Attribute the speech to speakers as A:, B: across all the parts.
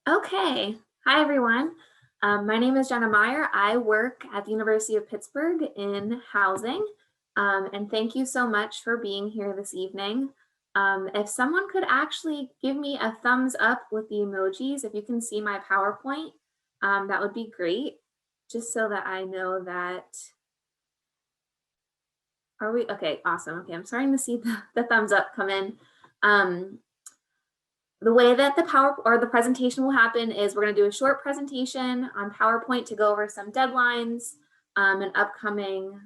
A: Okay. Hi, everyone. My name is Jenna Meyer. I work at the University of Pittsburgh in housing. And thank you so much for being here this evening. If someone could actually give me a thumbs up with the emojis, if you can see my PowerPoint, that would be great, just so that I know that. Are we? Okay, awesome. Okay, I'm starting to see the thumbs up come in. The way that the presentation will happen is we're going to do a short presentation on PowerPoint to go over some deadlines and upcoming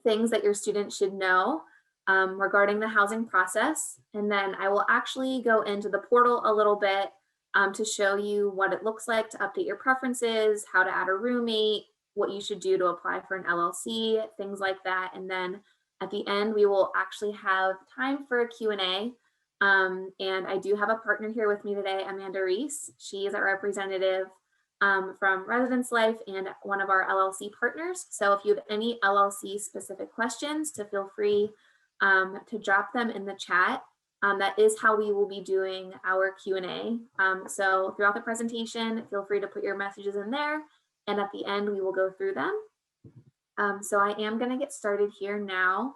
A: things that your students should know regarding the housing process. And then I will actually go into the portal a little bit to show you what it looks like to update your preferences, how to add a roommate, what you should do to apply for an LLC, things like that. And then at the end, we will actually have time for a Q&A. And I do have a partner here with me today, Amanda Reese. She is our representative from Residence Life and one of our LLC partners. So if you have any LLC specific questions, to feel free to drop them in the chat. That is how we will be doing our Q&A. So throughout the presentation, feel free to put your messages in there. And at the end, we will go through them. So I am going to get started here now.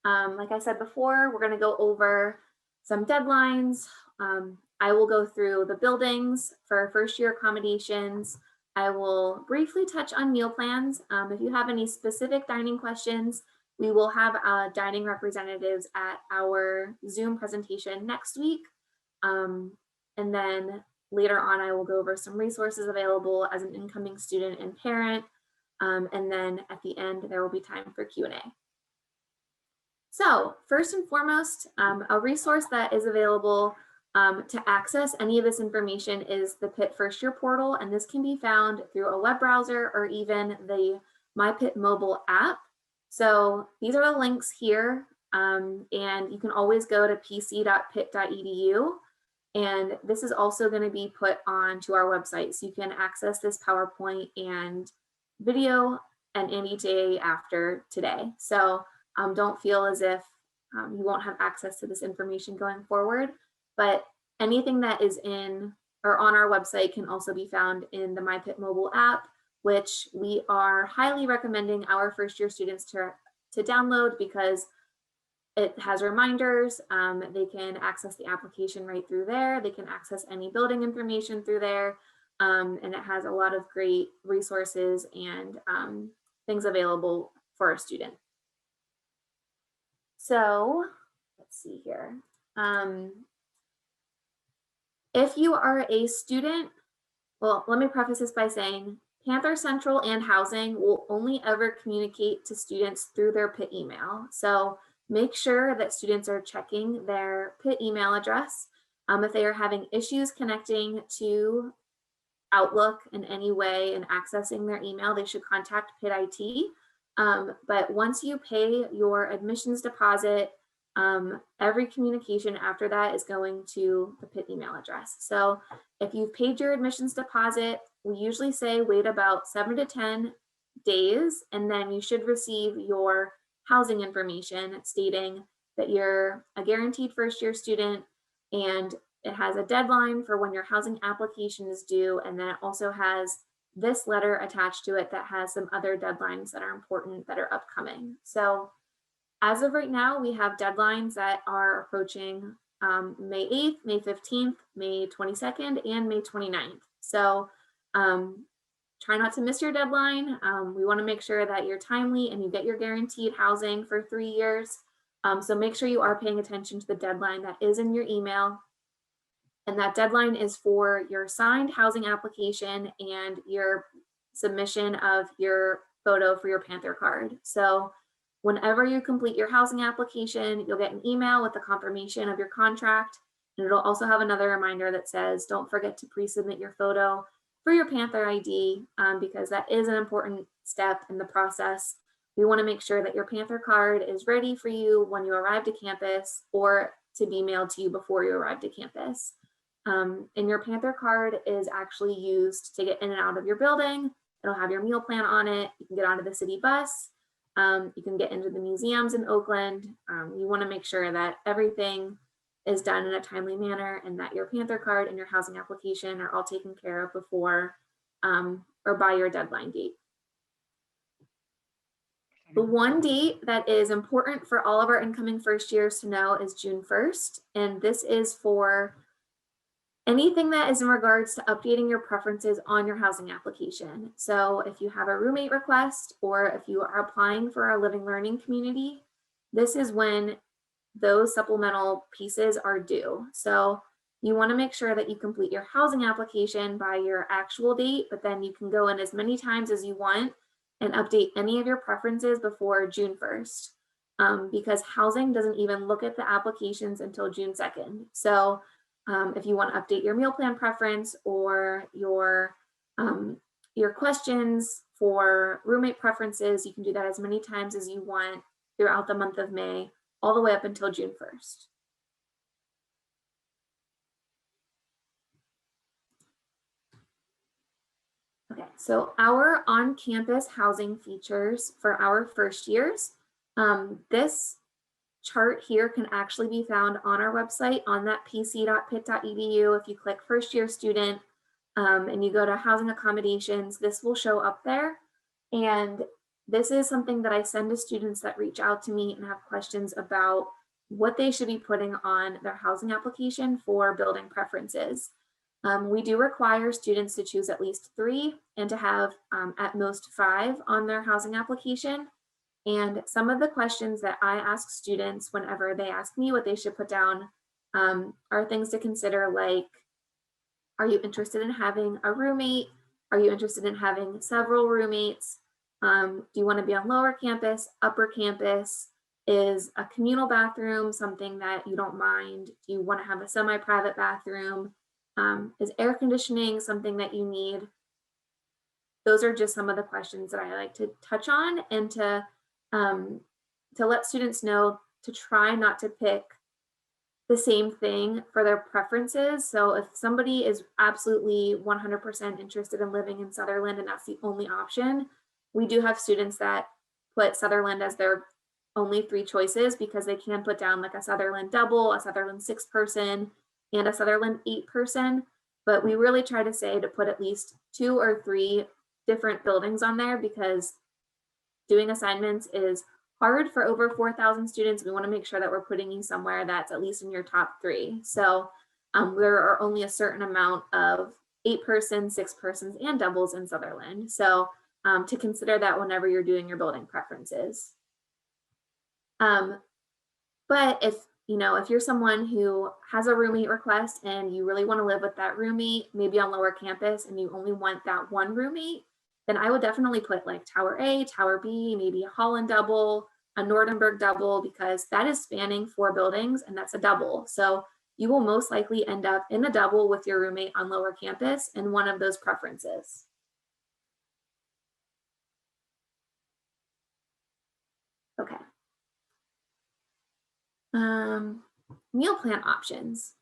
A: Like I said before, we're going to go over some deadlines. I will go through the buildings for first year accommodations. I will briefly touch on meal plans. If you have any specific dining questions, we will have dining representatives at our Zoom presentation next week. And then later on, I will go over some resources available as an incoming student and parent. And then at the end, there will be time for Q&A. So first and foremost, a resource that is available to access any of this information is the Pitt First Year portal, and this can be found through a web browser or even the My Pitt mobile app. So these are the links here, and you can always go to pc.pitt.edu, and this is also going to be put onto our website, so you can access this PowerPoint and video and any day after today. So don't feel as if you won't have access to this information going forward, but anything that is in or on our website can also be found in the My Pitt mobile app, which we are highly recommending our first year students to download because it has reminders. They can access the application right through there. They can access any building information through there. And it has a lot of great resources and things available for our student. So let's see here. If you are a student, well, let me preface this by saying Panther Central and Housing will only ever communicate to students through their Pitt email. So make sure that students are checking their Pitt email address. If they are having issues connecting to Outlook in any way and accessing their email, they should contact Pitt IT. But once you pay your admissions deposit, every communication after that is going to the Pitt email address. So if you've paid your admissions deposit, we usually say wait about 7 to 10 days, and then you should receive your housing information stating that you're a guaranteed first year student, and it has a deadline for when your housing application is due, and then it also has this letter attached to it that has some other deadlines that are important that are upcoming. So as of right now, we have deadlines that are approaching May 8th, May 15th, May 22nd, and May 29th. So try not to miss your deadline. We want to make sure that you're timely and you get your guaranteed housing for 3 years. So make sure you are paying attention to the deadline that is in your email. And that deadline is for your signed housing application and your submission of your photo for your Panther card. So whenever you complete your housing application, you'll get an email with the confirmation of your contract. And it'll also have another reminder that says, don't forget to pre-submit your photo for your Panther ID, because that is an important step in the process. We want to make sure that your Panther card is ready for you when you arrive to campus or to be mailed to you before you arrive to campus. And your Panther card is actually used to get in and out of your building. It'll have your meal plan on it. You can get onto the city bus. You can get into the museums in Oakland. You want to make sure that everything is done in a timely manner and that your Panther card and your housing application are all taken care of before or by your deadline date. The one date that is important for all of our incoming first years to know is June 1st. And this is for anything that is in regards to updating your preferences on your housing application. So if you have a roommate request or if you are applying for a living learning community, this is when those supplemental pieces are due. So you want to make sure that you complete your housing application by your actual date, but then you can go in as many times as you want and update any of your preferences before June 1st, because housing doesn't even look at the applications until June 2nd. So if you want to update your meal plan preference or your questions for roommate preferences, you can do that as many times as you want throughout the month of May, all the way up until June 1st. Okay, so our on-campus housing features for our first years. This chart here can actually be found on our website on that pc.pitt.edu. If you click first year student and you go to housing accommodations, this will show up there. And this is something that I send to students that reach out to me and have questions about what they should be putting on their housing application for building preferences. We do require students to choose at least 3 and to have at most 5 on their housing application. And some of the questions that I ask students whenever they ask me what they should put down are things to consider, like, are you interested in having a roommate? Are you interested in having several roommates? Do you want to be on lower campus, upper campus? Is a communal bathroom something that you don't mind? Do you want to have a semi-private bathroom? Is air conditioning something that you need? Those are just some of the questions that I like to touch on, and to let students know to try not to pick the same thing for their preferences. So if somebody is absolutely 100% interested in living in Sutherland and that's the only option, we do have students that put Sutherland as their only 3 choices, because they can put down like a Sutherland double, a Sutherland 6-person, and a Sutherland 8-person. But we really try to say to put at least 2 or 3 different buildings on there, because doing assignments is hard for over 4,000 students. We want to make sure that we're putting you somewhere that's at least in your top 3. So there are only a certain amount of 8-person, 6-persons, and doubles in Sutherland. So to consider that whenever you're doing your building preferences. But if you're someone who has a roommate request and you really want to live with that roommate, maybe on lower campus, and you only want that one roommate, then I would definitely put like Tower A, Tower B, maybe a Holland double, a Nordenberg double, because that is spanning 4 buildings and that's a double. So you will most likely end up in a double with your roommate on lower campus in one of those preferences. Okay. Meal plan options.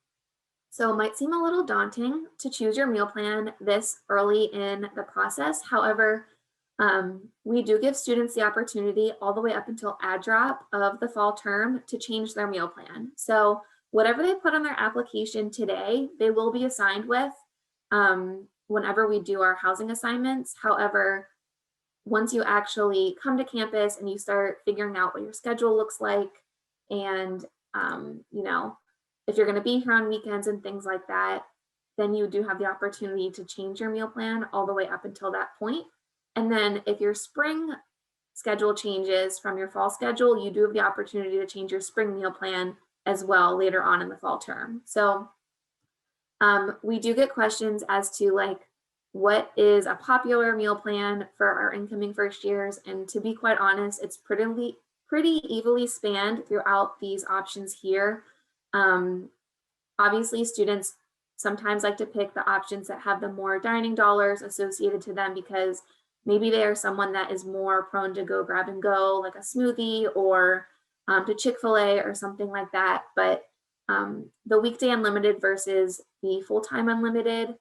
A: So it might seem a little daunting to choose your meal plan this early in the process. However, we do give students the opportunity all the way up until add drop of the fall term to change their meal plan. So whatever they put on their application today, they will be assigned with whenever we do our housing assignments. However, once you actually come to campus and you start figuring out what your schedule looks like, and if you're going to be here on weekends and things like that, then you do have the opportunity to change your meal plan all the way up until that point. And then if your spring schedule changes from your fall schedule, you do have the opportunity to change your spring meal plan as well later on in the fall term. So we do get questions as to like, what is a popular meal plan for our incoming first years? And to be quite honest, it's pretty evenly spanned throughout these options here. Obviously, students sometimes like to pick the options that have the more dining dollars associated to them, because maybe they are someone that is more prone to go grab and go, like a smoothie, or to Chick-fil-A or something like that. But the weekday unlimited versus the full-time unlimited,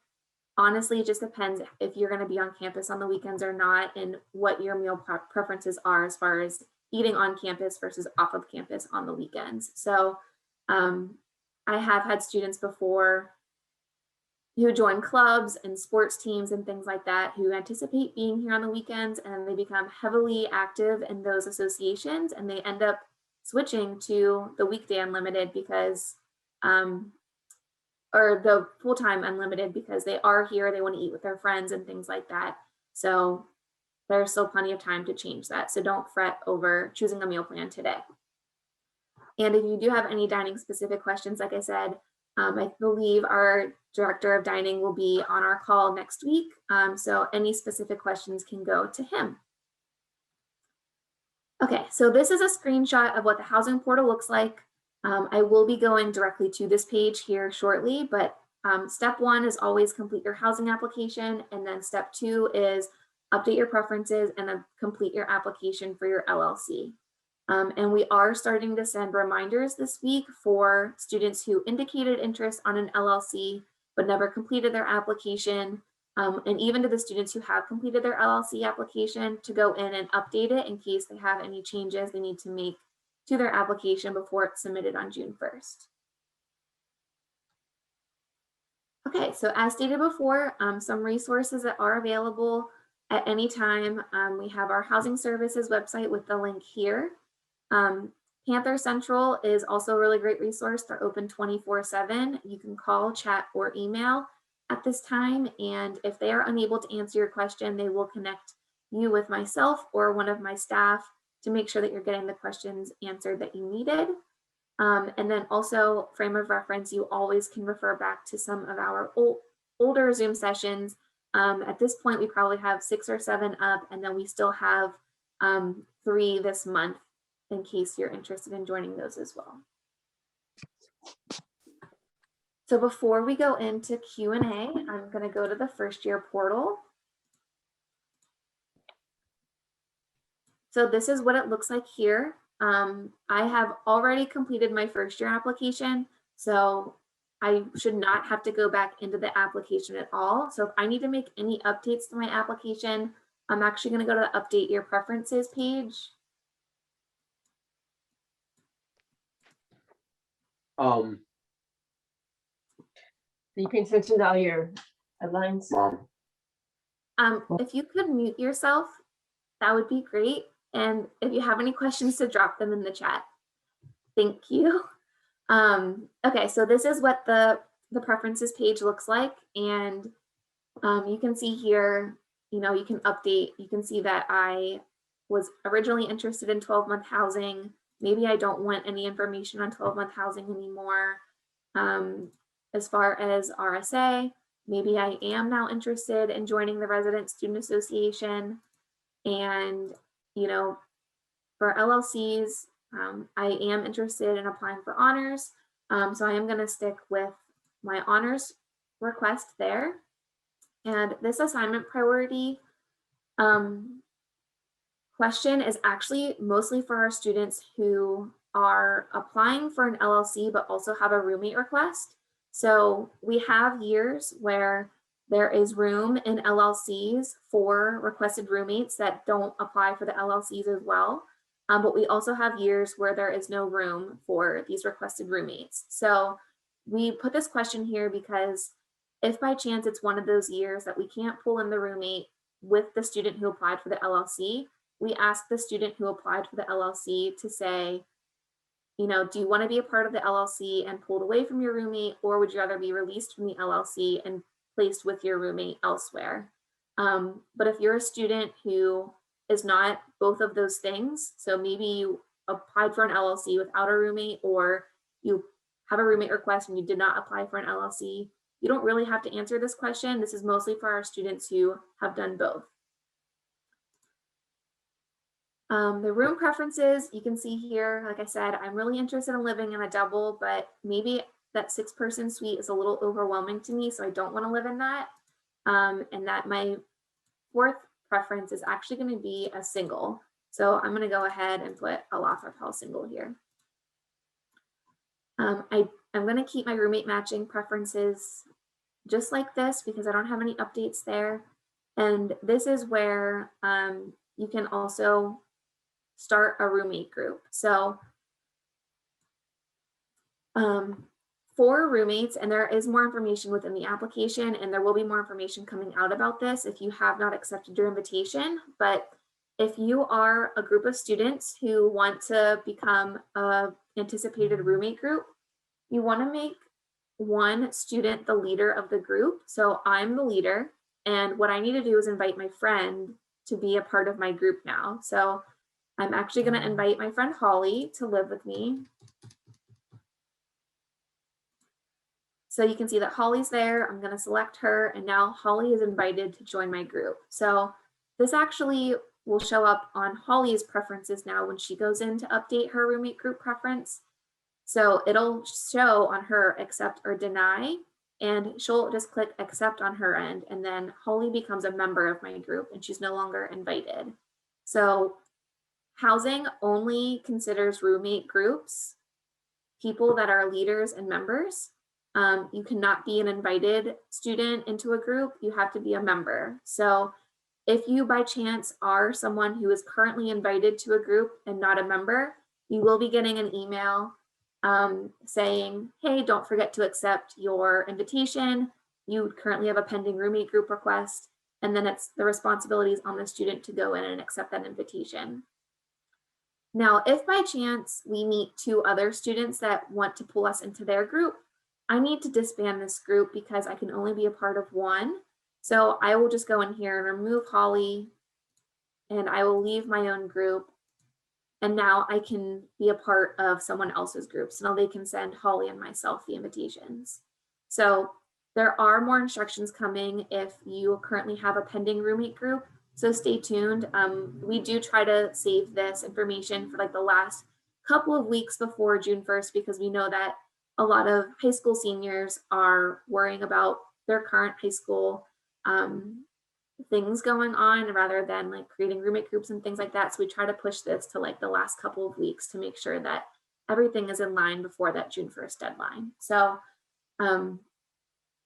A: honestly, it just depends if you're going to be on campus on the weekends or not, and what your meal preferences are as far as eating on campus versus off of campus on the weekends. So I have had students before who join clubs and sports teams and things like that, who anticipate being here on the weekends, and they become heavily active in those associations, and they end up switching to the weekday unlimited because, or the full-time unlimited, because they are here, they want to eat with their friends and things like that. So there's still plenty of time to change that. So don't fret over choosing a meal plan today. And if you do have any dining specific questions, like I said, I believe our director of dining will be on our call next week. So any specific questions can go to him. Okay, so this is a screenshot of what the housing portal looks like. I will be going directly to this page here shortly, but step 1 is always complete your housing application. And then step 2 is update your preferences and then complete your application for your LLC. And we are starting to send reminders this week for students who indicated interest on an LLC but never completed their application, and even to the students who have completed their LLC application to go in and update it in case they have any changes they need to make to their application before it's submitted on June 1st. Okay, so as stated before, some resources that are available at any time. We have our housing services website with the link here. Panther Central is also a really great resource. They're open 24/7. You can call, chat, or email at this time. And if they are unable to answer your question, they will connect you with myself or one of my staff to make sure that you're getting the questions answered that you needed. And then also, frame of reference, you always can refer back to some of our older Zoom sessions. At this point, we probably have 6 or 7 up, and then we still have 3 this month in case you're interested in joining those as well. So before we go into Q&A, I'm going to go to the FirstYear portal. So this is what it looks like here. I have already completed my FirstYear application, so I should not have to go back into the application at all. So if I need to make any updates to my application, I'm actually going to go to the Update Your Preferences page.
B: You paying attention to all your headlines?
A: If you could mute yourself, that would be great. And if you have any questions, to drop them in the chat. Thank you. Okay, so this is what the preferences page looks like. And you can see here, you know, you can update. You can see that I was originally interested in 12-month housing. Maybe I don't want any information on 12-month housing anymore. As far as RSA, maybe I am now interested in joining the Resident Student Association. And, you know, for LLCs, I am interested in applying for honors. So I am going to stick with my honors request there. And this assignment priority question is actually mostly for our students who are applying for an LLC, but also have a roommate request. So we have years where there is room in LLCs for requested roommates that don't apply for the LLCs as well. But we also have years where there is no room for these requested roommates. So we put this question here because if by chance it's one of those years that we can't pull in the roommate with the student who applied for the LLC, we ask the student who applied for the LLC to say, you know, do you want to be a part of the LLC and pulled away from your roommate, or would you rather be released from the LLC and placed with your roommate elsewhere? But if you're a student who is not both of those things, so maybe you applied for an LLC without a roommate, or you have a roommate request and you did not apply for an LLC, you don't really have to answer this question. This is mostly for our students who have done both. The room preferences, you can see here, like I said, I'm really interested in living in a double, but maybe that 6-person suite is a little overwhelming to me, so I don't want to live in that. And that my 4th preference is actually going to be a single. So I'm going to go ahead and put a Lothrop House single here. I'm going to keep my roommate matching preferences just like this because I don't have any updates there. And this is where you can also start a roommate group. So for roommates, and there is more information within the application, and there will be more information coming out about this if you have not accepted your invitation. But if you are a group of students who want to become a anticipated roommate group, you want to make one student the leader of the group. So I'm the leader, and what I need to do is invite my friend to be a part of my group now. So I'm actually going to invite my friend Holly to live with me. So you can see that Holly's there. I'm going to select her, and now Holly is invited to join my group. So this actually will show up on Holly's preferences now when she goes in to update her roommate group preference. So it'll show on her accept or deny, and she'll just click accept on her end, and then Holly becomes a member of my group and she's no longer invited. So housing only considers roommate groups, people that are leaders and members. You cannot be an invited student into a group, you have to be a member. So if you by chance are someone who is currently invited to a group and not a member, you will be getting an email saying, hey, don't forget to accept your invitation. You currently have a pending roommate group request. And then it's the responsibilities on the student to go in and accept that invitation. Now, if by chance we meet 2 other students that want to pull us into their group, I need to disband this group because I can only be a part of one. So I will just go in here and remove Holly, and I will leave my own group. And now I can be a part of someone else's group. So now they can send Holly and myself the invitations. So there are more instructions coming if you currently have a pending roommate group. So stay tuned. We do try to save this information for like the last couple of weeks before June 1st, because we know that a lot of high school seniors are worrying about their current high school things going on rather than like creating roommate groups and things like that. So we try to push this to like the last couple of weeks to make sure that everything is in line before that June 1st deadline. So I'm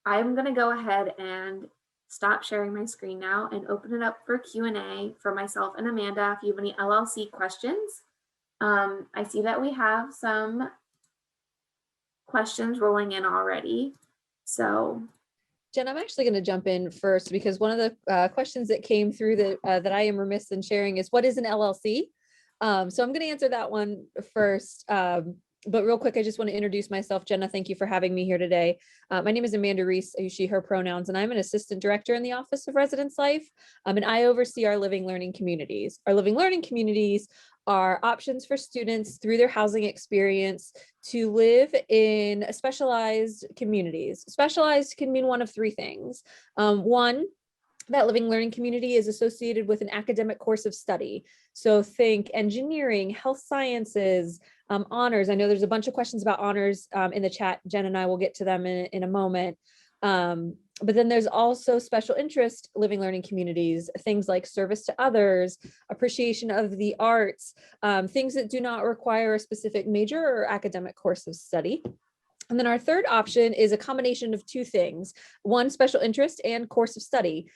A: going to go ahead and stop sharing my screen now and open it up for Q&A for myself and Amanda if you have any LLC questions. I see that we have some questions rolling in already. So
C: Jen, I'm actually going to jump in first because one of the questions that came through that I am remiss in sharing is, what is an LLC? So I'm going to answer that one first. But real quick, I just want to introduce myself. Jenna, thank you for having me here today. My name is Amanda Reese, I use she, her pronouns, and I'm an assistant director in the Office of Residence Life. And I oversee our living learning communities. Our living learning communities are options for students through their housing experience to live in specialized communities. Specialized can mean one of 3 things. One, that living learning community is associated with an academic course of study. So think engineering, health sciences, honors. I know there's a bunch of questions about honors in the chat. Jen and I will get to them in a moment. But then there's also special interest living learning communities, things like service to others, appreciation of the arts, things that do not require a specific major or academic course of study. And then our third option is a combination of 2 things, one, special interest and course of study.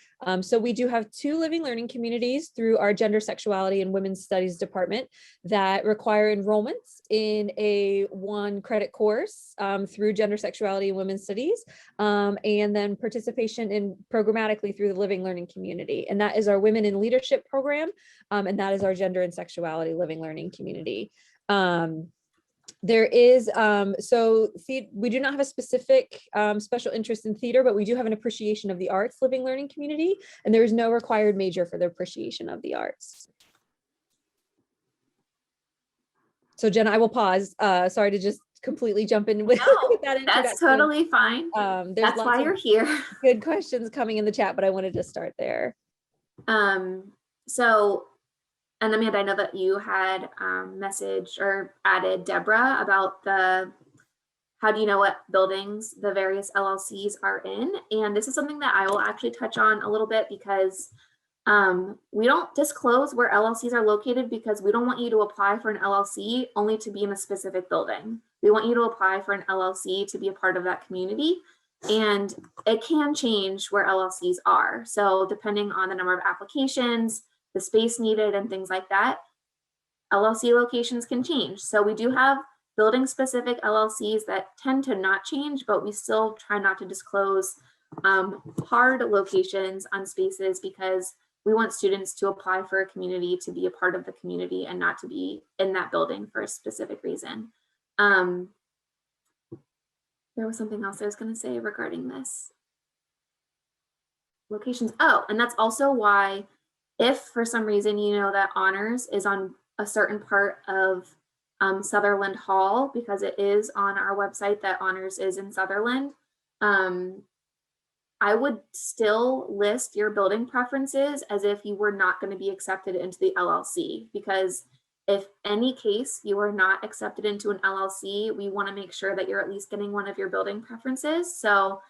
C: So we do have 2 living learning communities through our gender, sexuality, and women's studies department that require enrollments in a 1 credit course through gender, sexuality, and women's studies, and then participation in programmatically through the living learning community. And that is our Women in Leadership program, and that is our gender and sexuality living learning community. There is, we do not have a specific special interest in theater, but we do have an appreciation of the arts living learning community, and there is no required major for the appreciation of the arts. So Jenna, I will pause. Sorry to just completely jump in with, with that introduction.
A: That's totally fine.
C: There's
A: that's why you're here.
C: Good questions coming in the chat, but I wanted to start there.
A: And Amanda, I know that you had messaged or added Deborah about how do you know what buildings the various LLCs are in? And this is something that I will actually touch on a little bit because we don't disclose where LLCs are located because we don't want you to apply for an LLC only to be in a specific building. We want you to apply for an LLC to be a part of that community. And it can change where LLCs are. So depending on the number of applications, the space needed and things like that, LLC locations can change. So we do have building specific LLCs that tend to not change, but we still try not to disclose hard locations on spaces because we want students to apply for a community to be a part of the community and not to be in that building for a specific reason. There was something else I was going to say regarding this. Locations. Oh, and that's also why if for some reason you know that honors is on a certain part of Sutherland Hall, because it is on our website that honors is in Sutherland, I would still list your building preferences as if you were not going to be accepted into the LLC, because if any case you are not accepted into an LLC, we want to make sure that you're at least getting one of your building preferences. So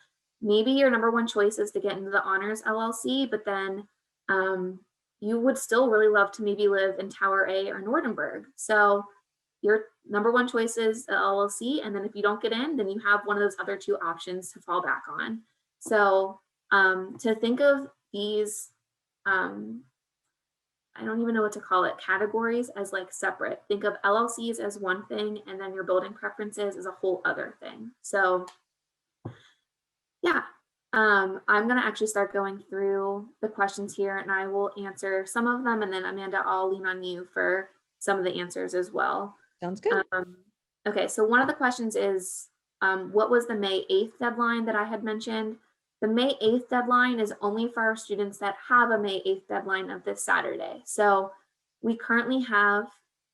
A: maybe your number one choice is to get into the honors LLC, but then you would still really love to maybe live in Tower A or Nordenberg. So your number one choice is the LLC. And then if you don't get in, then you have one of those other two options to fall back on. So to think of these, I don't even know what to call it, categories as like separate. Think of LLCs as one thing, and then your building preferences as a whole other thing. So yeah, I'm gonna actually start going through the questions here, and I will answer some of them, and then Amanda, I'll lean on you for some of the answers as well.
C: Sounds good.
A: Okay, so one of the questions is, what was the May 8th deadline that I had mentioned? The May 8th deadline is only for our students that have a May 8th deadline of this Saturday. So we currently have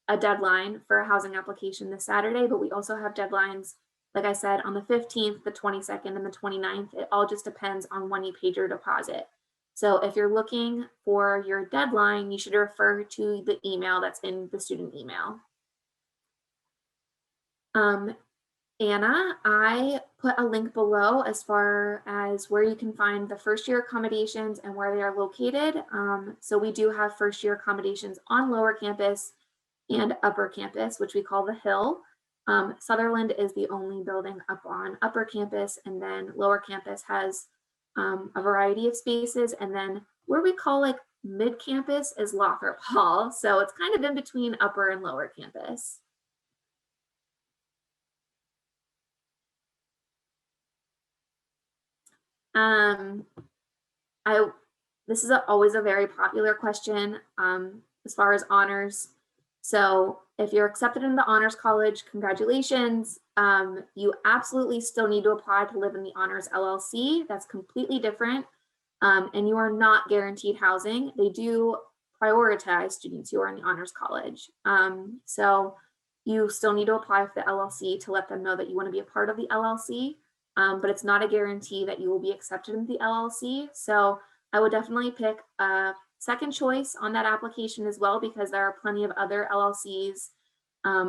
A: a deadline for a housing application this Saturday, but we also have deadlines, like I said, on the 15th, the 22nd, and the 29th. It all just depends on when you paid your deposit. So if you're looking for your deadline, you should refer to the email that's in the student email. Anna, I put a link below as far as where you can find the first year accommodations and where they are located. So we do have first year accommodations on lower campus and upper campus, which we call the Hill. Sutherland is the only building up on upper campus, and then lower campus has a variety of spaces. And then where we call like mid campus is Lothrop Hall. So it's kind of in between upper and lower campus. This is always a very popular question as far as honors. So if you're accepted in the honors college, congratulations. You absolutely still need to apply to live in the honors LLC. That's completely different. And you are not guaranteed housing. They do prioritize students who are in the honors college. So you still need to apply for the LLC to let them know that you want to be a part of the LLC. But it's not a guarantee that you will be accepted in the LLC. So I would definitely pick a second choice on that application as well, because there are plenty of other LLCs.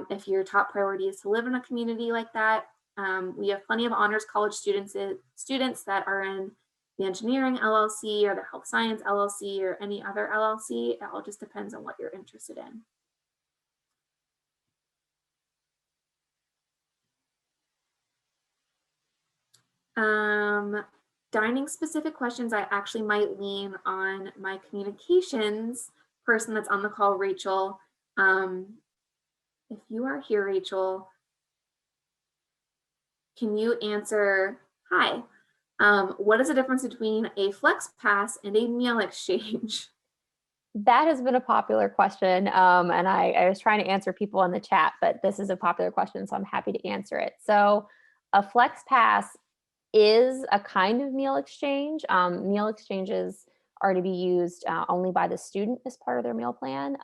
A: If your top priority is to live in a community like that, we have plenty of honors college students that are in the engineering LLC or the health science LLC or any other LLC. It all just depends on what you're interested in. Dining specific questions, I actually might lean on my communications person that's on the call, Rachel. If you are here, Rachel, can you answer, hi, what is the difference between a flex pass and a meal exchange?
D: That has been a popular question, and I was trying to answer people in the chat, but this is a popular question, so I'm happy to answer it. So a flex pass is a kind of meal exchange. Meal exchanges are to be used only by the student as part of their meal plan.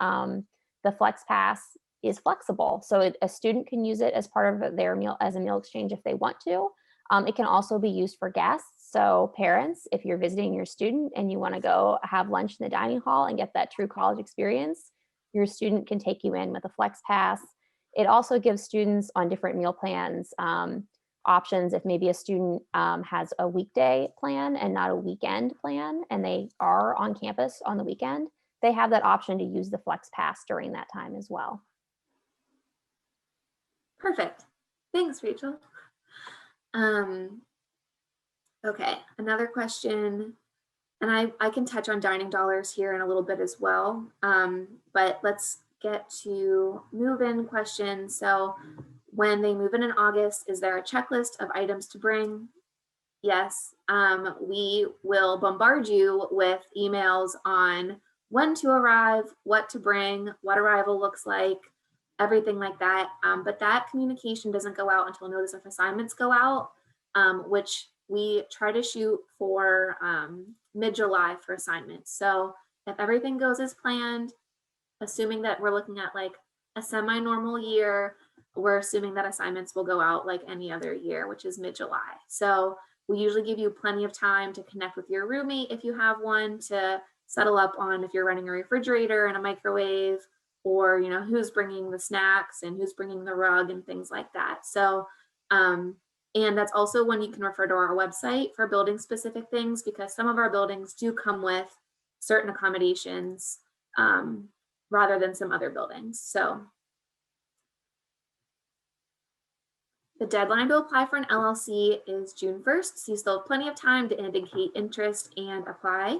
D: The flex pass is flexible, so a student can use it as part of their meal as a meal exchange if they want to. It can also be used for guests. So parents, if you're visiting your student and you want to go have lunch in the dining hall and get that true college experience, your student can take you in with a flex pass. It also gives students on different meal plans options. If maybe a student has a weekday plan and not a weekend plan, and they are on campus on the weekend, they have that option to use the flex pass during that time as well.
A: Perfect. Thanks, Rachel. Okay, another question, and I can touch on dining dollars here in a little bit as well, but let's get to move-in questions. So when they move in August, is there a checklist of items to bring? Yes. We will bombard you with emails on when to arrive, what to bring, what arrival looks like, everything like that. But that communication doesn't go out until notice of assignments go out, which we try to shoot for mid-July for assignments. So if everything goes as planned, assuming that we're looking at like a semi-normal year, we're assuming that assignments will go out like any other year, which is mid-July. So we usually give you plenty of time to connect with your roommate if you have one, to settle up on if you're running a refrigerator and a microwave, or who's bringing the snacks and who's bringing the rug and things like that. So and that's also when you can refer to our website for building specific things, because some of our buildings do come with certain accommodations rather than some other buildings. So the deadline to apply for an LLC is June 1st, so you still have plenty of time to indicate interest and apply.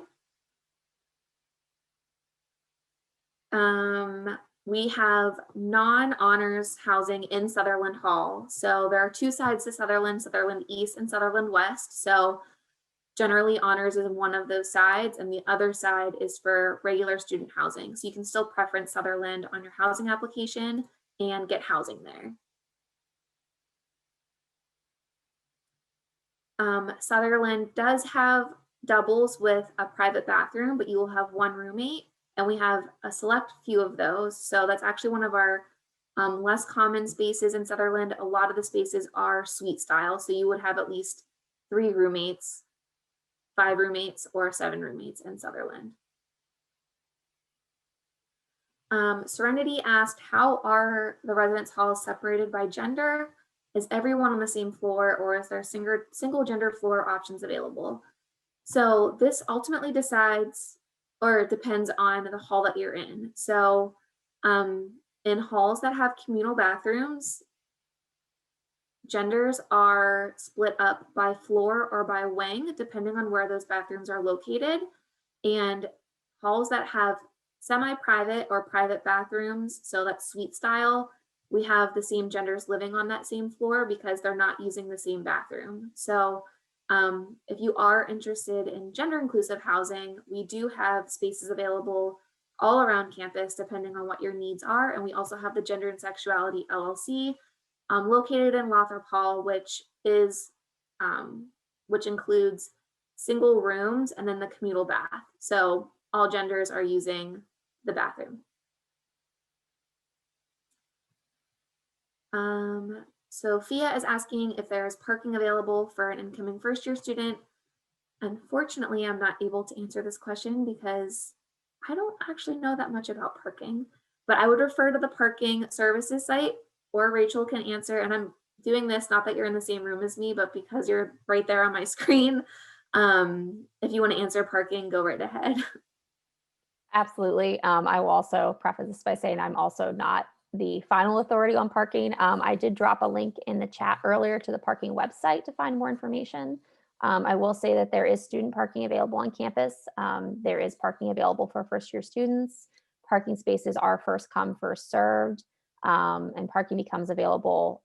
A: We have non-honors housing in Sutherland Hall. So there are two sides to Sutherland, Sutherland East and Sutherland West. So generally honors is one of those sides, and the other side is for regular student housing. So you can still preference Sutherland on your housing application and get housing there. Sutherland does have doubles with a private bathroom, but you will have one roommate, and we have a select few of those. So that's actually one of our less common spaces in Sutherland. A lot of the spaces are suite style, so you would have at least 3 roommates, 5 roommates, or 7 roommates in Sutherland. Serenity asked, how are the residence halls separated by gender? Is everyone on the same floor, or is there single gender floor options available? So this ultimately decides, or it depends on the hall that you're in. So in halls that have communal bathrooms, genders are split up by floor or by wing, depending on where those bathrooms are located. And halls that have semi-private or private bathrooms, so that's suite style, we have the same genders living on that same floor because they're not using the same bathroom. So if you are interested in gender inclusive housing, we do have spaces available all around campus depending on what your needs are. And we also have the Gender and Sexuality LLC located in Lothrop Hall, which includes single rooms and then the communal bath. So all genders are using the bathroom. Sophia is asking if there is parking available for an incoming first year student. Unfortunately, I'm not able to answer this question because I don't actually know that much about parking, but I would refer to the parking services site, or Rachel can answer. And I'm doing this not that you're in the same room as me, but because you're right there on my screen. If you want to answer parking, go right ahead.
D: Absolutely. I will also preface this by saying I'm also not the final authority on parking. I did drop a link in the chat earlier to the parking website to find more information. I will say that there is student parking available on campus. There is parking available for first year students. Parking spaces are first come, first served, and parking becomes available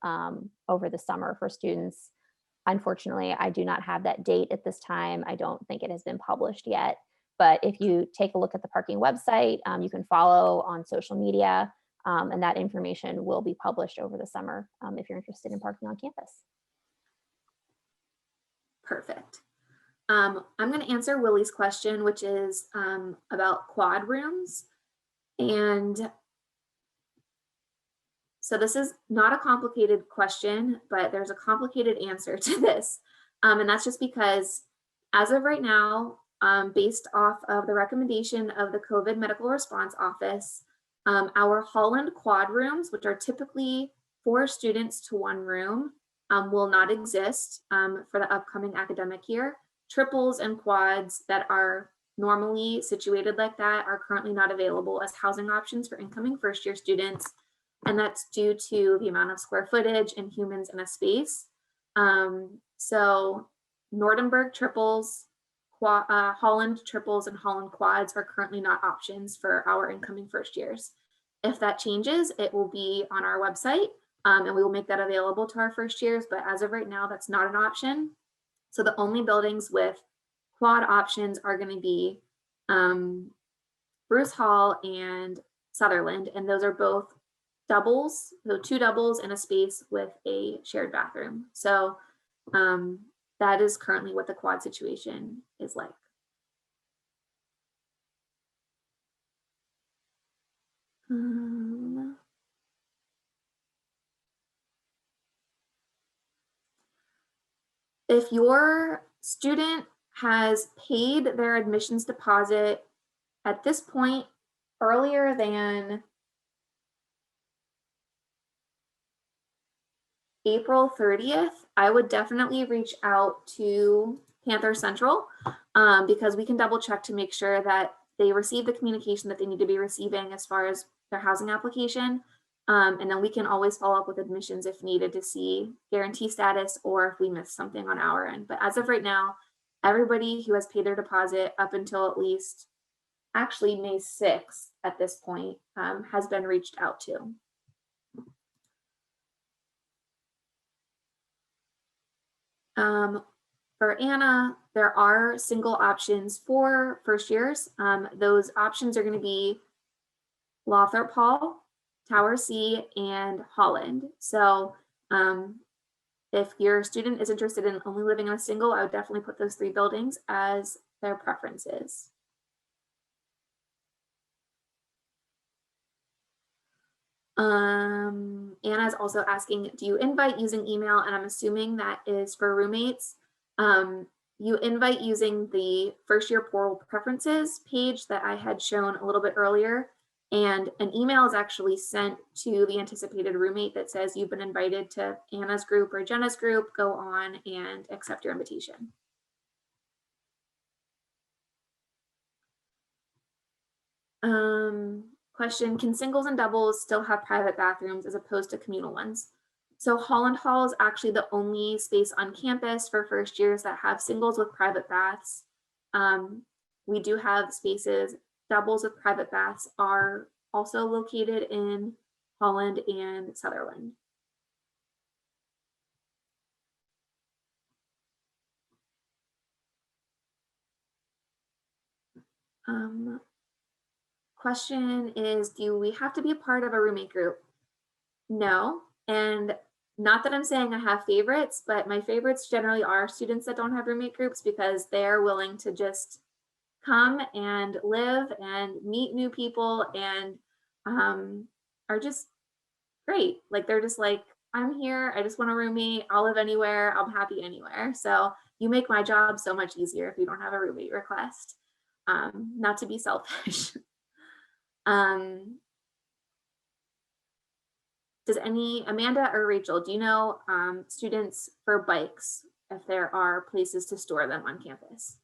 D: over the summer for students. Unfortunately, I do not have that date at this time. I don't think it has been published yet. But if you take a look at the parking website, you can follow on social media, and that information will be published over the summer if you're interested in parking on campus.
A: Perfect. I'm going to answer Willie's question, which is about quad rooms. And so this is not a complicated question, but there's a complicated answer to this. And that's just because as of right now, based off of the recommendation of the COVID Medical Response Office, our Holland quad rooms, which are typically 4 students to 1 room, will not exist for the upcoming academic year. Triples and quads that are normally situated like that are currently not available as housing options for incoming first year students. And that's due to the amount of square footage and humans in a space. So Nordenberg triples, Holland triples, and Holland quads are currently not options for our incoming first years. If that changes, it will be on our website, and we will make that available to our first years, but as of right now, that's not an option. So the only buildings with quad options are going to be Bruce Hall and Sutherland, and those are both doubles, so 2 doubles in a space with a shared bathroom. So that is currently what the quad situation is like. If your student has paid their admissions deposit at this point earlier than April 30th, I would definitely reach out to Panther Central because we can double check to make sure that they receive the communication that they need to be receiving as far as their housing application. And then we can always follow up with admissions if needed to see guarantee status or if we missed something on our end. But as of right now, everybody who has paid their deposit up until at least actually May 6th at this point has been reached out to. For Anna, there are single options for first years. Those options are going to be Lothrop Hall, Tower C, and Holland. So if your student is interested in only living in a single, I would definitely put those 3 buildings as their preferences. Anna's also asking, do you invite using email? And I'm assuming that is for roommates. You invite using the first year portal preferences page that I had shown a little bit earlier. And an email is actually sent to the anticipated roommate that says you've been invited to Anna's group or Jenna's group, go on and accept your invitation. Question, can singles and doubles still have private bathrooms as opposed to communal ones? So Holland Hall is actually the only space on campus for first years that have singles with private baths. We do have spaces, doubles with private baths are also located in Holland and Sutherland. Question is, do we have to be a part of a roommate group? No, and not that I'm saying I have favorites, but my favorites generally are students that don't have roommate groups because they're willing to just come and live and meet new people and are just great. Like they're just like, I'm here, I just want a roommate, I'll live anywhere, I'm happy anywhere. So you make my job so much easier if you don't have a roommate request. Not to be selfish. Does Amanda or Rachel, do you know students for bikes, if there are places to store them on campus?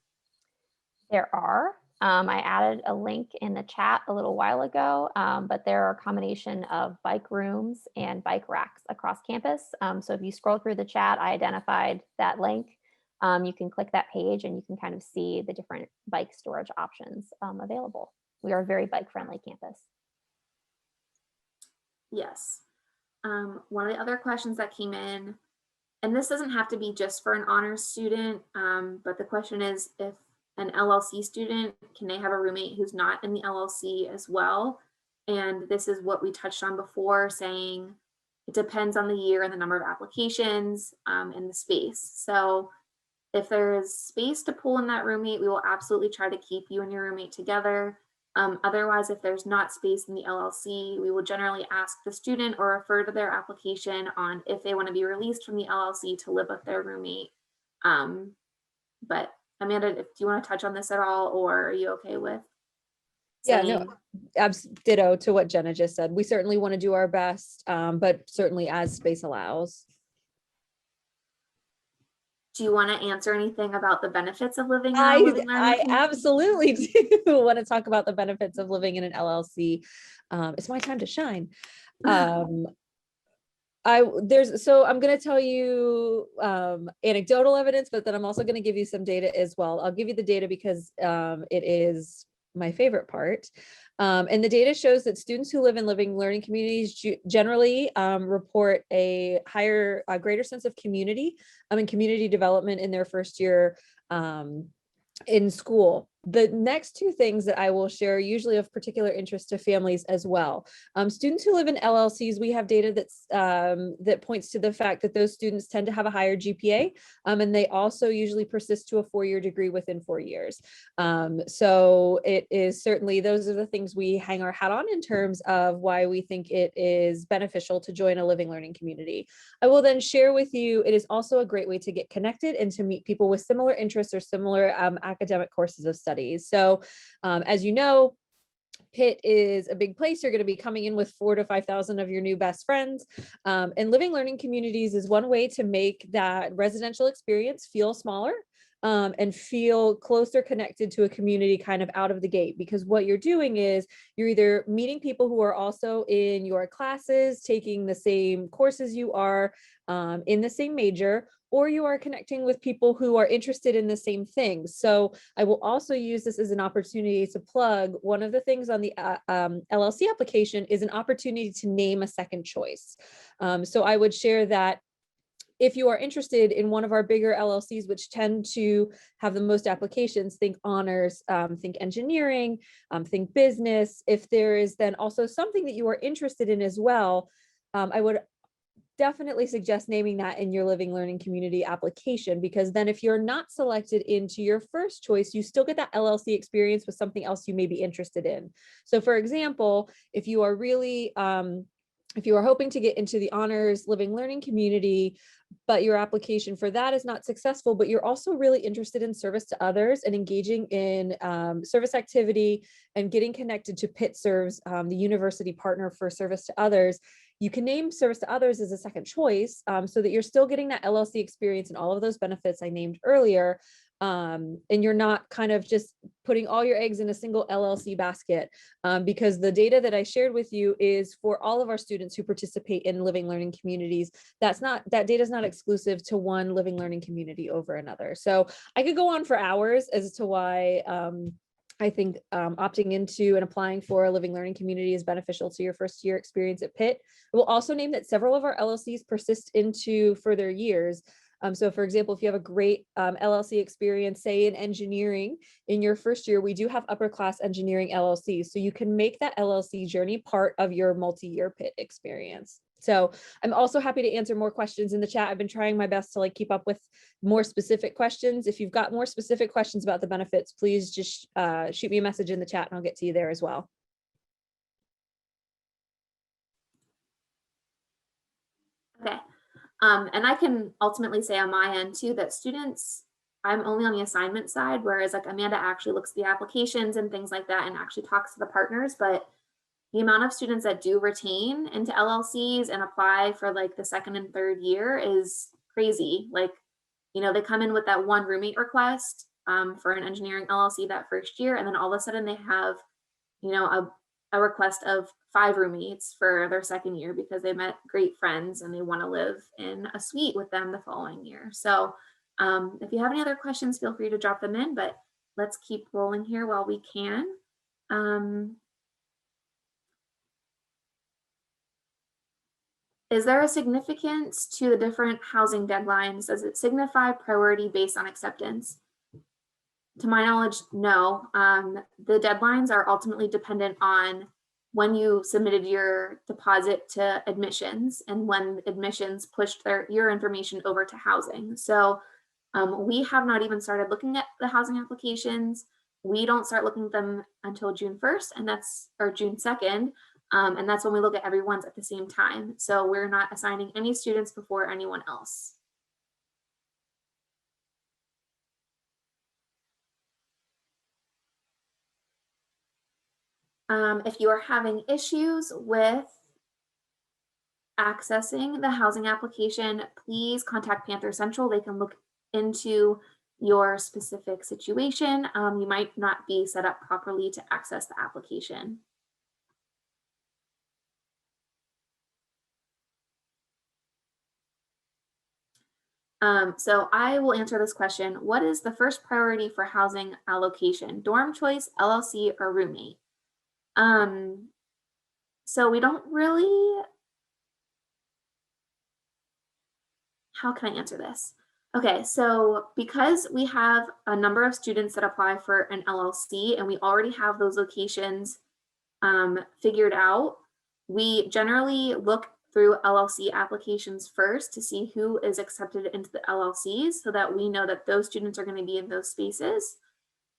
D: There are. I added a link in the chat a little while ago, but there are a combination of bike rooms and bike racks across campus. So if you scroll through the chat, I identified that link. You can click that page and you can kind of see the different bike storage options available. We are a very bike friendly campus.
A: Yes. One of the other questions that came in, and this doesn't have to be just for an honors student, but the question is if an LLC student, can they have a roommate who's not in the LLC as well? And this is what we touched on before, saying it depends on the year and the number of applications and the space. So if there is space to pull in that roommate, we will absolutely try to keep you and your roommate together. Otherwise, if there's not space in the LLC, we will generally ask the student or refer to their application on if they want to be released from the LLC to live with their roommate. But Amanda, do you want to touch on this at all, or are you okay with
C: saying? Yeah, no, ditto to what Jenna just said. We certainly want to do our best, but certainly as space allows.
A: Do you want to answer anything about the benefits of living?
C: I absolutely do want to talk about the benefits of living in an LLC. It's my time to shine. So I'm going to tell you anecdotal evidence, but then I'm also going to give you some data as well. I'll give you the data because it is my favorite part. And the data shows that students who live in living learning communities generally report a greater sense of community and community development in their first year in school. The next two things that I will share are usually of particular interest to families as well. Students who live in LLCs, we have data that points to the fact that those students tend to have a higher GPA, and they also usually persist to a 4-year degree within 4 years. So it is certainly, those are the things we hang our hat on in terms of why we think it is beneficial to join a living learning community. I will then share with you, it is also a great way to get connected and to meet people with similar interests or similar academic courses of study. So as you know, Pitt is a big place. You're going to be coming in with 4,000 to 5,000 of your new best friends. And living learning communities is one way to make that residential experience feel smaller and feel closer connected to a community kind of out of the gate, because what you're doing is you're either meeting people who are also in your classes, taking the same courses you are in the same major, or you are connecting with people who are interested in the same things. So I will also use this as an opportunity to plug one of the things on the LLC application is an opportunity to name a second choice. So I would share that if you are interested in one of our bigger LLCs, which tend to have the most applications, think honors, think engineering, think business. If there is then also something that you are interested in as well, I would definitely suggest naming that in your living learning community application, because then if you're not selected into your first choice, you still get that LLC experience with something else you may be interested in. So for example, if you are really, if you are hoping to get into the honors living learning community, but your application for that is not successful, but you're also really interested in service to others and engaging in service activity and getting connected to Pitt Serves, the university partner for service to others, you can name service to others as a second choice so that you're still getting that LLC experience and all of those benefits I named earlier. And you're not kind of just putting all your eggs in a single LLC basket, because the data that I shared with you is for all of our students who participate in living learning communities. That data is not exclusive to one living learning community over another. So I could go on for hours as to why I think opting into and applying for a living learning community is beneficial to your first year experience at Pitt. We'll also name that several of our LLCs persist into further years. So for example, if you have a great LLC experience, say in engineering in your first year, we do have upper class engineering LLCs. So you can make that LLC journey part of your multi-year Pitt experience. So I'm also happy to answer more questions in the chat. I've been trying my best to keep up with more specific questions. If you've got more specific questions about the benefits, please just shoot me a message in the chat and I'll get to you there as well.
A: Okay. And I can ultimately say on my end too, that students, I'm only on the assignment side, whereas Amanda actually looks at the applications and things like that and actually talks to the partners, but the amount of students that do retain into LLCs and apply for the second and third year is crazy. They come in with that one roommate request for an engineering LLC that first year, and then all of a sudden they have, a request of 5 roommates for their second year because they met great friends and they want to live in a suite with them the following year. So if you have any other questions, feel free to drop them in, but let's keep rolling here while we can. Is there a significance to the different housing deadlines? Does it signify priority based on acceptance? To my knowledge, no. The deadlines are ultimately dependent on when you submitted your deposit to admissions and when admissions pushed your information over to housing. So we have not even started looking at the housing applications. We don't start looking at them until June 1st, or June 2nd. And that's when we look at everyone's at the same time. So we're not assigning any students before anyone else. If you are having issues with accessing the housing application, please contact Panther Central. They can look into your specific situation. You might not be set up properly to access the application. So I will answer this question. What is the first priority for housing allocation? Dorm choice, LLC, or roommate? So we don't really, how can I answer this? Okay, so because we have a number of students that apply for an LLC and we already have those locations figured out, we generally look through LLC applications first to see who is accepted into the LLCs so that we know that those students are going to be in those spaces.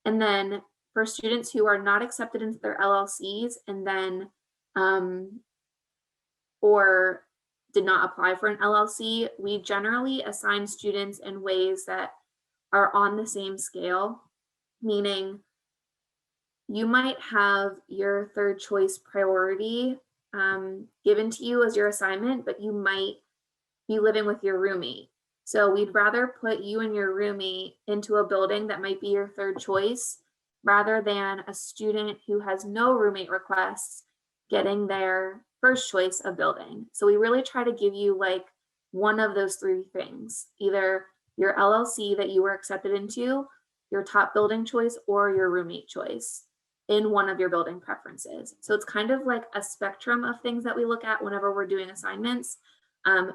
A: And then for students who are not accepted into their LLCs and then or did not apply for an LLC, we generally assign students in ways that are on the same scale, meaning you might have your third choice priority given to you as your assignment, but you might be living with your roommate. So we'd rather put you and your roommate into a building that might be your third choice rather than a student who has no roommate requests getting their first choice of building. So we really try to give you like one of those three things, either your LLC that you were accepted into, your top building choice, or your roommate choice in one of your building preferences. So it's kind of like a spectrum of things that we look at whenever we're doing assignments.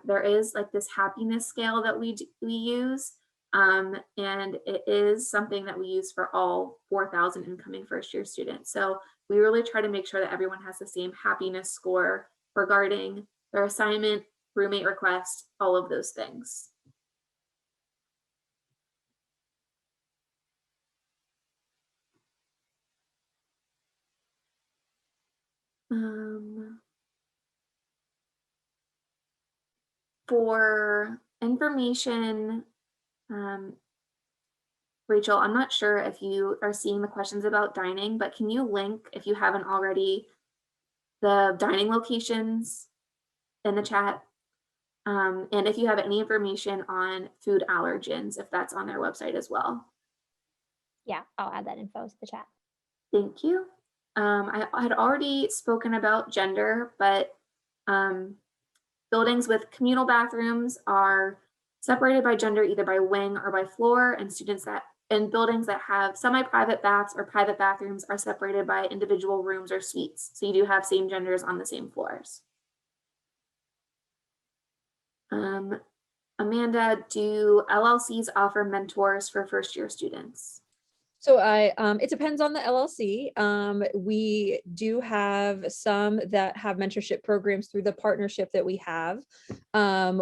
A: There is like this happiness scale that we use, and it is something that we use for all 4,000 incoming first year students. So we really try to make sure that everyone has the same happiness score regarding their assignment, roommate request, all of those things. For information, Rachel, I'm not sure if you are seeing the questions about dining, but can you link, if you haven't already, the dining locations in the chat? And if you have any information on food allergens, if that's on their website as well.
D: Yeah, I'll add that info to the chat.
A: Thank you. I had already spoken about gender, but buildings with communal bathrooms are separated by gender either by wing or by floor, and students that in buildings that have semi-private baths or private bathrooms are separated by individual rooms or suites. So you do have same genders on the same floors. Amanda, do LLCs offer mentors for first year students?
C: So it depends on the LLC. We do have some that have mentorship programs through the partnership that we have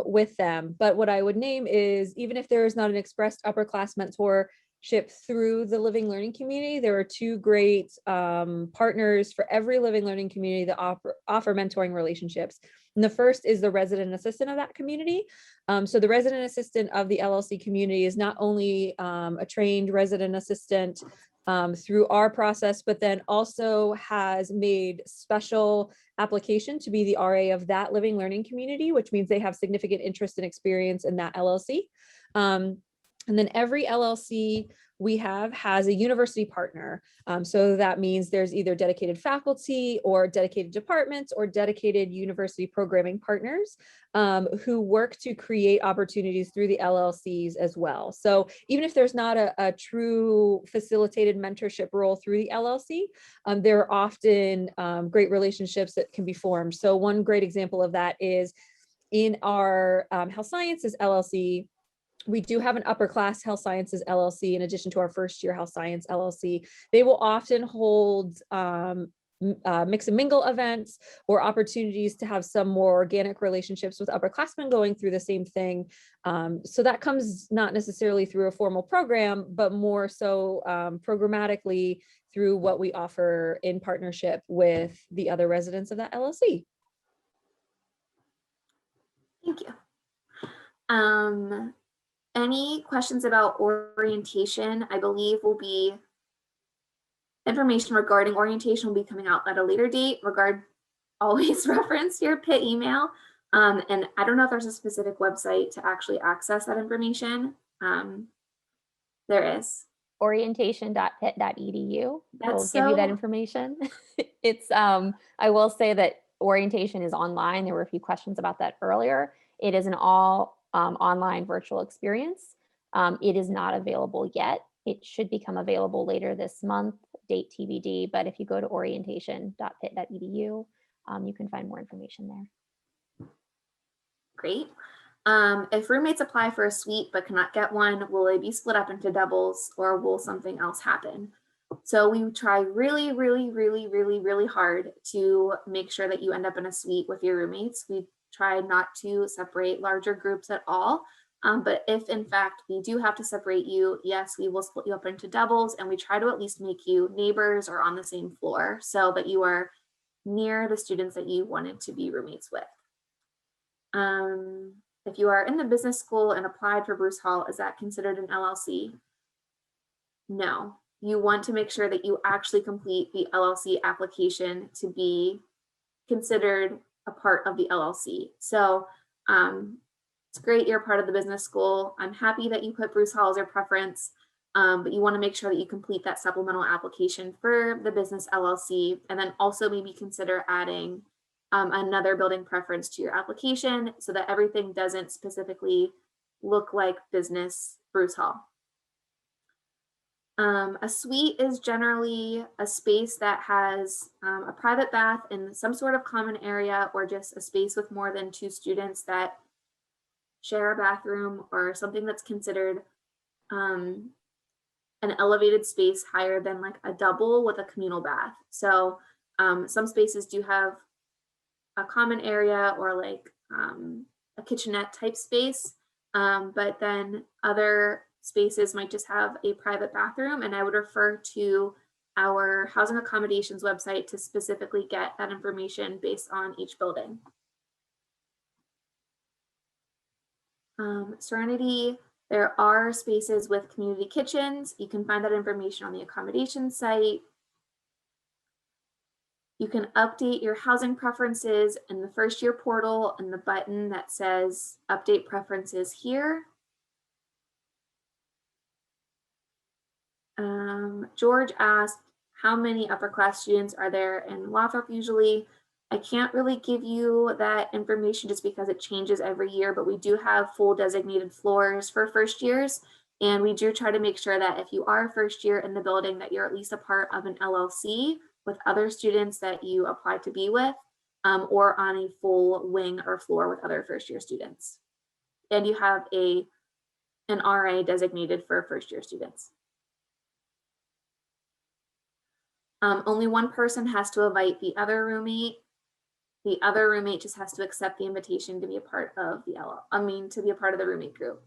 C: with them. But what I would name is, even if there is not an expressed upper class mentorship through the living learning community, there are two great partners for every living learning community that offer mentoring relationships. And the first is the resident assistant of that community. So the resident assistant of the LLC community is not only a trained resident assistant through our process, but then also has made special application to be the RA of that living learning community, which means they have significant interest and experience in that LLC. And then every LLC we have has a university partner. So that means there's either dedicated faculty or dedicated departments or dedicated university programming partners who work to create opportunities through the LLCs as well. So even if there's not a true facilitated mentorship role through the LLC, there are often great relationships that can be formed. So one great example of that is in our health sciences LLC. We do have an upper class health sciences LLC in addition to our first year health science LLC. They will often hold mix and mingle events or opportunities to have some more organic relationships with upperclassmen going through the same thing. So that comes not necessarily through a formal program, but more so programmatically through what we offer in partnership with the other residents of that LLC.
A: Thank you. Any questions about orientation? I believe will be information regarding orientation will be coming out at a later date. Always reference your Pitt email. And I don't know if there's a specific website to actually access that information. There is.
D: Orientation.pitt.edu will
A: That's
D: give you that
A: so
D: information. It's I will say that orientation is online. There were a few questions about that earlier. It is an all online virtual experience. It is not available yet It should become available later this month, date TBD, but if you go to orientation.pitt.edu, you can find more information there.
A: Great. If roommates apply for a suite but cannot get one, will they be split up into doubles or will something else happen? So we try really, really, really, really, really hard to make sure that you end up in a suite with your roommates. We try not to separate larger groups at all. But if in fact we do have to separate you, yes, we will split you up into doubles, and we try to at least make you neighbors or on the same floor so that you are near the students that you wanted to be roommates with. If you are in the business school and applied for Bruce Hall, is that considered an LLC? No. You want to make sure that you actually complete the LLC application to be considered a part of the LLC. So it's great you're part of the business school. I'm happy that you put Bruce Hall as your preference, but you want to make sure that you complete that supplemental application for the business LLC, and then also maybe consider adding another building preference to your application so that everything doesn't specifically look like business Bruce Hall. A suite is generally a space that has a private bath in some sort of common area, or just a space with more than 2 students that share a bathroom, or something that's considered an elevated space higher than like a double with a communal bath. So some spaces do have a common area or like a kitchenette type space, but then other spaces might just have a private bathroom, and I would refer to our housing accommodations website to specifically get that information based on each building. Serenity, there are spaces with community kitchens. You can find that information on the accommodations site. You can update your housing preferences in the first year portal and the button that says update preferences here. George asked, how many upper class students are there in Lothrop usually? I can't really give you that information just because it changes every year, but we do have full designated floors for first years. And we do try to make sure that if you are first year in the building, that you're at least a part of an LLC with other students that you apply to be with, or on a full wing or floor with other first year students. And you have an RA designated for first year students. Only one person has to invite the other roommate. The other roommate just has to accept the invitation to be a part of the to be a part of the roommate group.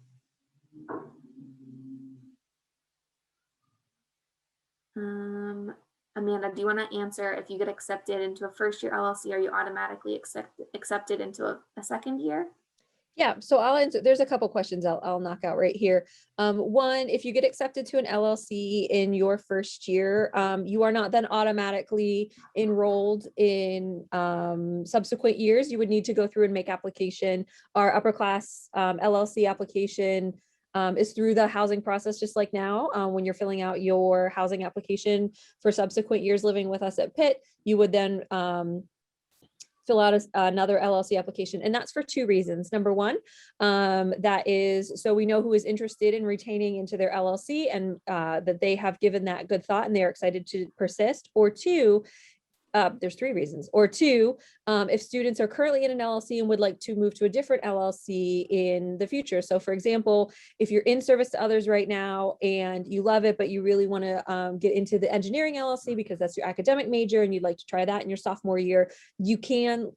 A: Amanda, do you want to answer if you get accepted into a first year LLC, are you automatically accepted into a second year?
C: Yeah, so I'll answer. There's a couple questions I'll knock out right here. One, if you get accepted to an LLC in your first year, you are not then automatically enrolled in subsequent years. You would need to go through and make application. Our upper class LLC application is through the housing process, just like now. When you're filling out your housing application for subsequent years living with us at Pitt, you would then fill out another LLC application. And that's for 2 reasons. Number one, that is, so we know who is interested in retaining into their LLC and that they have given that good thought and they are excited to persist. Or 2, there's 3 reasons. Or 2, if students are currently in an LLC and would like to move to a different LLC in the future. So for example, if you're in service to others right now and you love it, but you really want to get into the engineering LLC because that's your academic major and you'd like to try that in your sophomore year, you can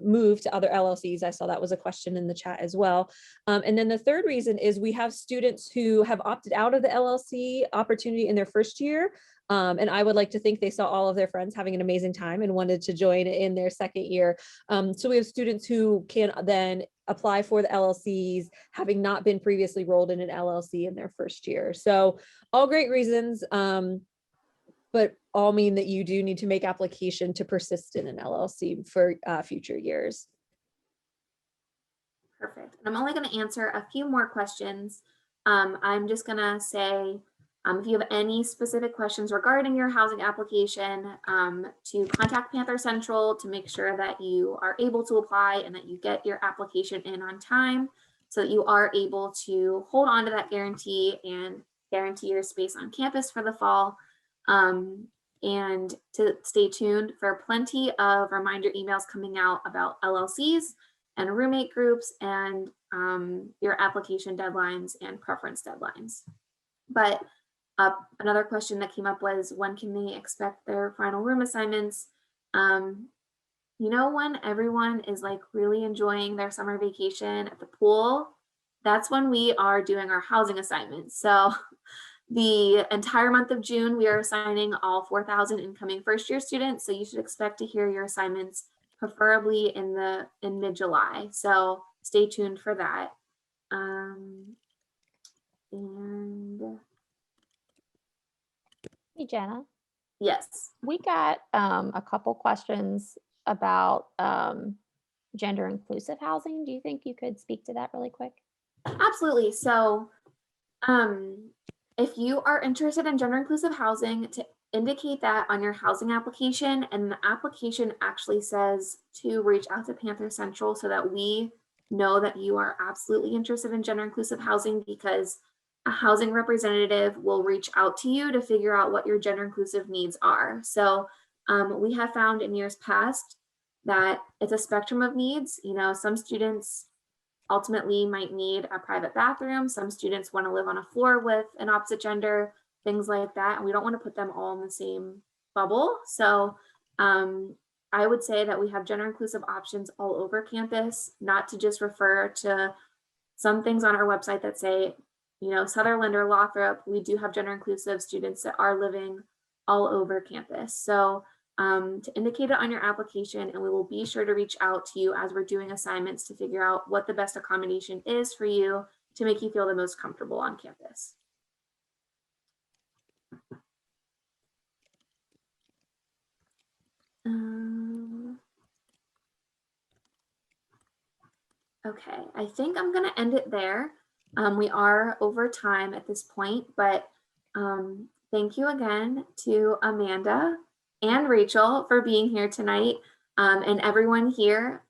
C: move to other LLCs. I saw that was a question in the chat as well. And then the 3rd reason is we have students who have opted out of the LLC opportunity in their first year. And I would like to think they saw all of their friends having an amazing time and wanted to join in their second year. So we have students who can then apply for the LLCs, having not been previously enrolled in an LLC in their first year. So all great reasons, but all mean that you do need to make application to persist in an LLC for future years.
A: Perfect. And I'm only going to answer a few more questions. I'm just going to say, if you have any specific questions regarding your housing application, to contact Panther Central to make sure that you are able to apply and that you get your application in on time so that you are able to hold on to that guarantee and guarantee your space on campus for the fall. And to stay tuned for plenty of reminder emails coming out about LLCs and roommate groups and your application deadlines and preference deadlines. But another question that came up was, when can they expect their final room assignments? You know, when everyone is like really enjoying their summer vacation at the pool, that's when we are doing our housing assignments. So the entire month of June, we are assigning all 4,000 incoming first year students. So you should expect to hear your assignments preferably in mid-July. So stay tuned for that. And
D: Hey, Jenna,
A: yes,
D: we got a couple questions about gender inclusive housing. Do you think you could speak to that really quick?
A: absolutely. So if you are interested in gender inclusive housing, to indicate that on your housing application, and the application actually says to reach out to Panther Central so that we know that you are absolutely interested in gender inclusive housing, because a housing representative will reach out to you to figure out what your gender inclusive needs are. So we have found in years past that it's a spectrum of needs. You know, some students ultimately might need a private bathroom. Some students want to live on a floor with an opposite gender, things like that. And we don't want to put them all in the same bubble. So I would say that we have gender inclusive options all over campus, not to just refer to some things on our website that say, you know, Sutherland or Lothrop. We do have gender inclusive students that are living all over campus. So to indicate it on your application, and we will be sure to reach out to you as we're doing assignments to figure out what the best accommodation is for you to make you feel the most comfortable on campus. Okay, I think I'm gonna end it there. We are over time at this point, but thank you again to Amanda and Rachel for being here tonight, and everyone here.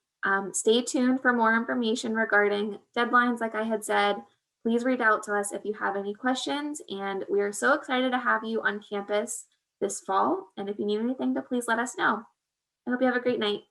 A: Stay tuned for more information regarding deadlines. Like I had said, please reach out to us if you have any questions, and we are so excited to have you on campus this fall. And if you need anything, to please let us know. I hope you have a great night.